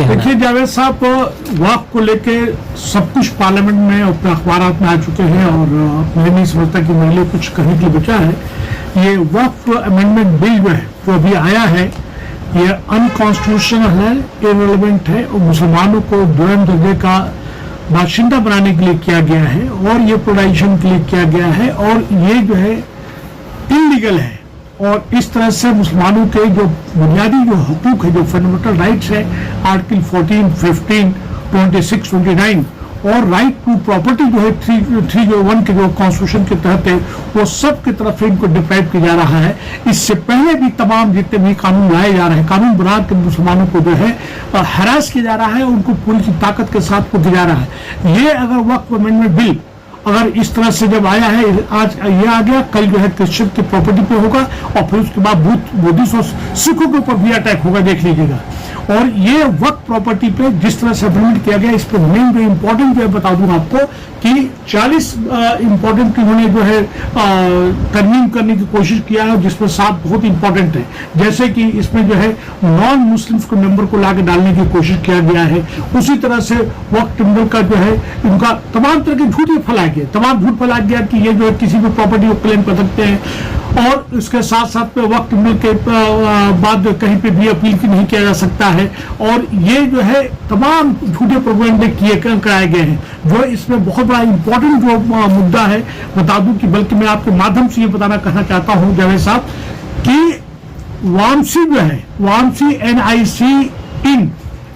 कहना देखिए जावेद साहब, वक्फ को लेके सब कुछ पार्लियामेंट में अपने अखबारात में आ चुके हैं और मैं नहीं समझता कि मेरे लिए कुछ कहने के लिए बचा है। ये वक्फ अमेंडमेंट बिल जो है जो अभी आया है ये अनकॉन्स्टिट्यूशनल है, इररिलेवेंट है और मुसलमानों को दुर्न दर्जे का बाशिंदा बनाने के लिए किया गया है और ये प्रोटेक्शन के लिए किया गया है और ये जो है इलीगल है। और इस तरह से मुसलमानों के जो बुनियादी जो हकूक है, जो फंडामेंटल राइट्स है, आर्टिकल 14, 15, 26, 29 और राइट टू प्रॉपर्टी जो है 301 के जो कॉन्स्टिट्यूशन के तहत है, वो सब की तरफ इनको डिप्राइव किया जा रहा है। इससे पहले भी तमाम जितने भी कानून लाए जा रहे हैं, कानून बना के मुसलमानों को जो है हरास किया जा रहा है, उनको पुलिस की ताकत के साथ को किया जा रहा है। ये अगर वक्फ अमेंडमेंट बिल अगर इस तरह से जब आया है, आज ये आ गया, कल जो है क्रिश्चियन की प्रॉपर्टी पे होगा और फिर उसके बाद बुद्धिस्ट और सिखों के ऊपर भी अटैक होगा, देख लीजिएगा। और ये वक्त प्रॉपर्टी पे जिस तरह से अमेंडमेंट किया गया, इस पर मेन जो इम्पोर्टेंट जो है बता दूं आपको कि 40 इम्पोर्टेंट इन्होंने जो है तरमीम करने की कोशिश किया है, जिसमें 7 बहुत इंपॉर्टेंट है। जैसे कि इसमें जो है नॉन मुस्लिम्स को मेंबर को लाके डालने की कोशिश किया गया है। उसी तरह से वक्त ट्रिब्यूनल का जो है इनका तमाम तरह के झूठ ही फैलाया गया, तमाम झूठ फैलाया गया कि ये जो है किसी भी प्रॉपर्टी को क्लेम कर सकते हैं और इसके साथ साथ में वक्त ट्रिब्यूनल के बाद कहीं पे भी अपील की नहीं किया जा सकता है। और ये जो है तमाम झूठे प्रोपेगेंडे कराए गए हैं। जो इसमें बहुत बड़ा इंपॉर्टेंट जो मुद्दा है बता दूं कि बल्कि मैं आपके माध्यम से ये कहना चाहता हूं जावेद साहब कि वामसी जो है, वामसी NIC इन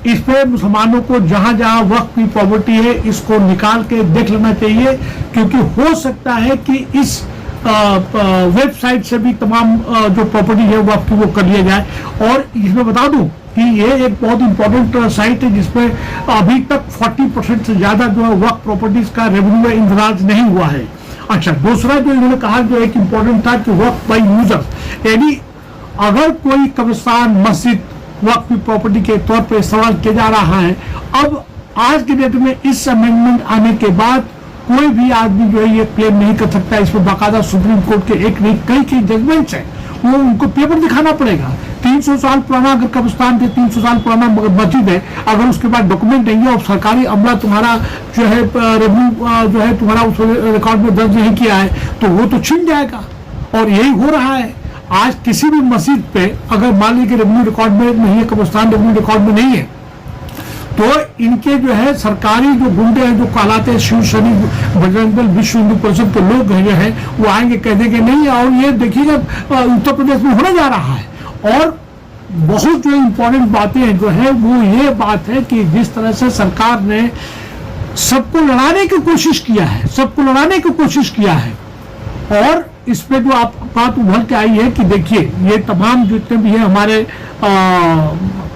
इस पे मुसलमानों को जहां जहां वक्त की प्रॉपर्टी है इसको निकाल के देख लेना चाहिए, क्योंकि हो सकता है कि इस वेबसाइट से भी तमाम जो प्रॉपर्टी है वक्त की वो कर लिया जाए। और इसमें बता दूं कि ये एक बहुत इंपॉर्टेंट साइट है जिसमें अभी तक 40% से ज्यादा जो है वक्त प्रॉपर्टीज का रेवेन्यू इंदराज नहीं हुआ है। अच्छा, दूसरा जो इन्होंने कहा जो एक इंपॉर्टेंट था कि वक्त बाई यूजर्स, यानी अगर कोई कब्रिस्तान मस्जिद वक्त की प्रॉपर्टी के तौर पर इस्तेमाल किया जा रहा है, अब आज के डेट में इस अमेंडमेंट आने के बाद कोई भी आदमी जो है ये क्लेम नहीं कर सकता। इसमें बाकायदा सुप्रीम कोर्ट के एक नहीं कई जजमेंट्स हैं, वो उनको पेपर दिखाना पड़ेगा। 300 साल पुराना अगर कब्रिस्तान के 300 साल पुराना मस्जिद है, अगर उसके बाद डॉक्यूमेंट नहीं है और सरकारी अमला तुम्हारा जो है रेवेन्यू जो है तुम्हारा उस रिकॉर्ड में दर्ज नहीं किया है, तो वो तो छिन जाएगा। और यही हो रहा है आज किसी भी मस्जिद पे अगर मान लीजिए रेवेन्यू रिकॉर्ड में नहीं है, कब्रिस्तान रेवेन्यू रिकॉर्ड में नहीं है, तो इनके जो है सरकारी जो गुंडे हैं जो कहलाते हैं शिव शनि बजरंग दल विश्व हिंदू परिषद के लोग जो है वो आएंगे कह देंगे नहीं। और ये देखिएगा उत्तर प्रदेश में होने जा रहा है। और बहुत जो इम्पोर्टेंट बातें जो है वो ये बात है कि जिस तरह से सरकार ने सबको लड़ाने की कोशिश किया है, सबको लड़ाने की कोशिश किया है, और इस पे जो आप बात उभर के आई है कि देखिए ये तमाम जितने भी है हमारे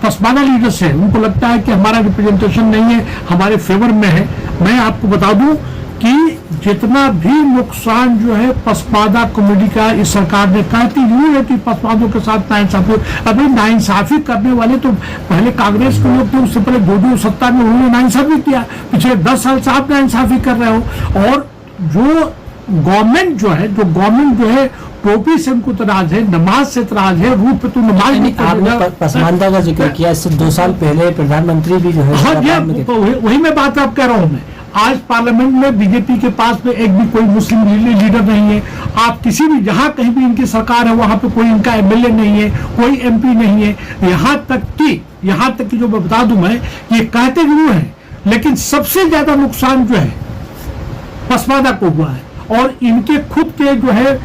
पसमाना लीडर्स हैं, उनको लगता है कि हमारा रिप्रेजेंटेशन नहीं है, हमारे फेवर में है। मैं आपको बता दूं कि जितना भी नुकसान जो है पसमादा कम्युनिटी का इस सरकार ने कहती यूं है कि पसमादों के साथ नाइंसाफी, अभी नाइंसाफी करने वाले तो पहले कांग्रेस के लोग थे, उससे पहले जो सत्ता में उन्होंने नाइंसाफी किया, पिछले 10 साल से आप नाइंसाफी कर रहे हो। और जो गवर्नमेंट जो है टोपी से उनको तराज है, नमाज से तराज है, रूप पे तो नमाज नहीं। आपने पसमानदा का जिक्र किया, इससे 2 साल पहले प्रधानमंत्री भी जो है वही मैं बात आप कह रहा हूँ। मैं आज पार्लियामेंट में बीजेपी के पास में एक भी कोई मुस्लिम लीडर नहीं है। आप किसी भी जहाँ कहीं भी इनकी सरकार है वहां पे कोई इनका MLA नहीं है, कोई MP नहीं है। यहाँ तक कि जो मैं बता दूं, मैं ये कहते जरूर है लेकिन सबसे ज्यादा नुकसान जो है पसमादा को हुआ है और इनके खुद के जो है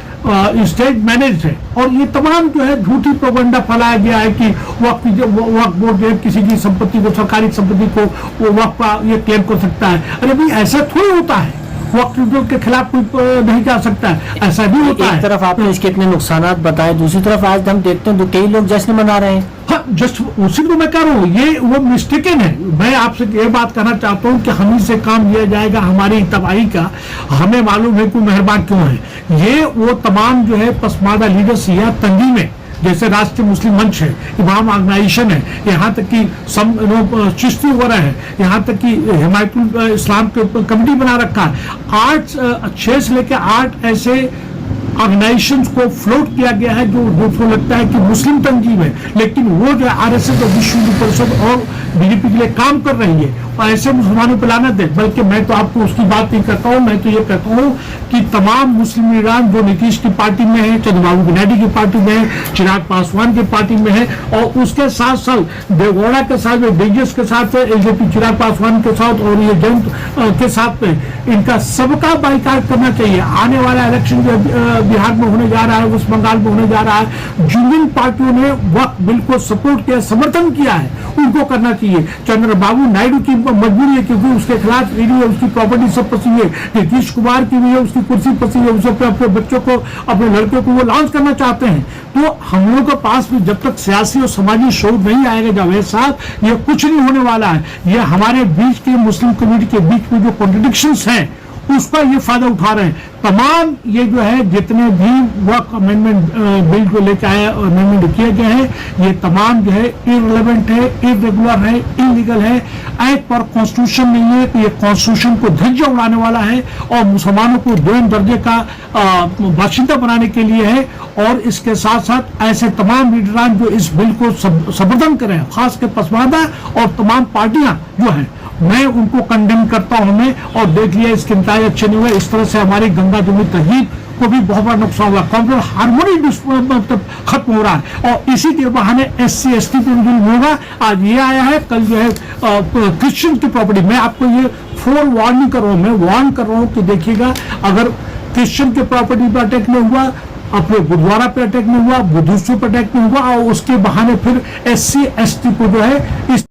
स्टेट मैनेज है। और ये तमाम जो है झूठी प्रोपेगेंडा फैलाया गया है कि वक्फ बोर्ड जो है किसी की संपत्ति को, सरकारी संपत्ति को वो वक्फ ये क्लेम कर सकता है। अरे भाई ऐसा थोड़ी होता है, वक्फ बोर्ड के खिलाफ कोई नहीं जा सकता है, ऐसा भी होता है। एक तरफ आपने इसके इतने नुकसान बताए, दूसरी तरफ आज हम देखते हैं तो कई लोग जश्न मना रहे हैं। हाँ, जस्ट उसी को मैं कह रहा हूँ, ये वो मिस्टेकन है। मैं आपसे ये बात कहना चाहता हूँ कि हम ही से काम लिया जाएगा हमारी तबाही का, हमें मालूम है कोई मेहरबान क्यों है। ये वो तमाम जो है पसमादा लीडर्स यहाँ तंगी में, जैसे राष्ट्रीय मुस्लिम मंच है, इमाम ऑर्गेनाइजेशन है, यहाँ तक कि चिश्ती वगैरह है, यहाँ तक कि हिमायतुल इस्लाम के कमेटी बना रखा है। 6 से लेकर 8 ऐसे ऑर्गेनाइजेशंस को फ्लोट किया गया है जो मुझको लगता है कि मुस्लिम तंजीम है, लेकिन वो जो आरएसएस और विश्व हिंदू परिषद और बीजेपी के लिए काम कर रही है और ऐसे मुसलमानों पर लानत दे। बल्कि मैं तो आपको उसकी बात नहीं करता हूँ, मैं तो ये कहता हूँ कि तमाम मुस्लिम लीडरान जो नीतीश की पार्टी में है, चंद्रबाबू नायडू की पार्टी में है, चिराग पासवान की पार्टी में है, और उसके साथ साथ देवगौड़ा के साथ, डीजेस के साथ, एलजेपी चिराग पासवान के साथ और ये जयंत के साथ में, इनका सबका बाइकाट करना चाहिए। आने वाला इलेक्शन जो बिहार में होने जा रहा है, वेस्ट बंगाल में होने जा रहा है, जिन जिन पार्टियों ने वक्त बिल को सपोर्ट किया, समर्थन किया है, उनको करना चाहिए। चंद्रबाबू नायडू की मजबूरी है क्योंकि उसके खिलाफ ईडी है, उसकी प्रॉपर्टी सब फंसी है। नीतीश कुमार की भी है, उसकी कुर्सी फंसी है, उसे अपने बच्चों को, अपने लड़के को वो लॉन्च करना चाहते हैं। तो हम लोगों के पास भी जब तक सियासी और समाजी शोध नहीं आएगा जावेद साहब, ये कुछ नहीं होने वाला है। ये हमारे बीच के मुस्लिम कम्युनिटी के बीच में जो कॉन्ट्रडिक्शंस हैं उसका ये फायदा उठा रहे हैं। तमाम ये जो है जितने भी वक्फ अमेंडमेंट बिल को लेकर आए और अमेंडमेंट किए गए हैं, ये तमाम जो है इररिलेवेंट है, इरेगुलर है, इलीगल है, एक्ट पर कॉन्स्टिट्यूशन नहीं है। तो ये कॉन्स्टिट्यूशन को धज्जियां उड़ाने वाला है और मुसलमानों को दोयम दर्जे का बाशिंदा बनाने के लिए है। और इसके साथ साथ ऐसे तमाम लीडरान जो इस बिल को समर्थन करें, खासकर पसमानदा और तमाम पार्टियां जो हैं, मैं उनको कंडेम करता हूं मैं। और देख लिया इसके इंतजाम अच्छे नहीं हुए, इस तरह से हमारी गंगा जमुनी तहजीब को भी बहुत बड़ा नुकसान हुआ, कॉम्युनल हार्मोनी मतलब खत्म हो रहा है। और इसी के बहाने SC ST पे जुल्म होगा। आज ये आया है, कल जो है क्रिश्चियन की प्रॉपर्टी। मैं आपको ये फोर वार्निंग कर रहा हूँ, मैं वार्न कर रहा हूँ कि देखिएगा, अगर क्रिश्चियन के प्रॉपर्टी पर अटैक नहीं हुआ, अपने गुरुद्वारा पे अटैक नहीं हुआ, बुद्धिस्टों पर अटैक नहीं हुआ, और उसके बहाने फिर SC ST को जो है इस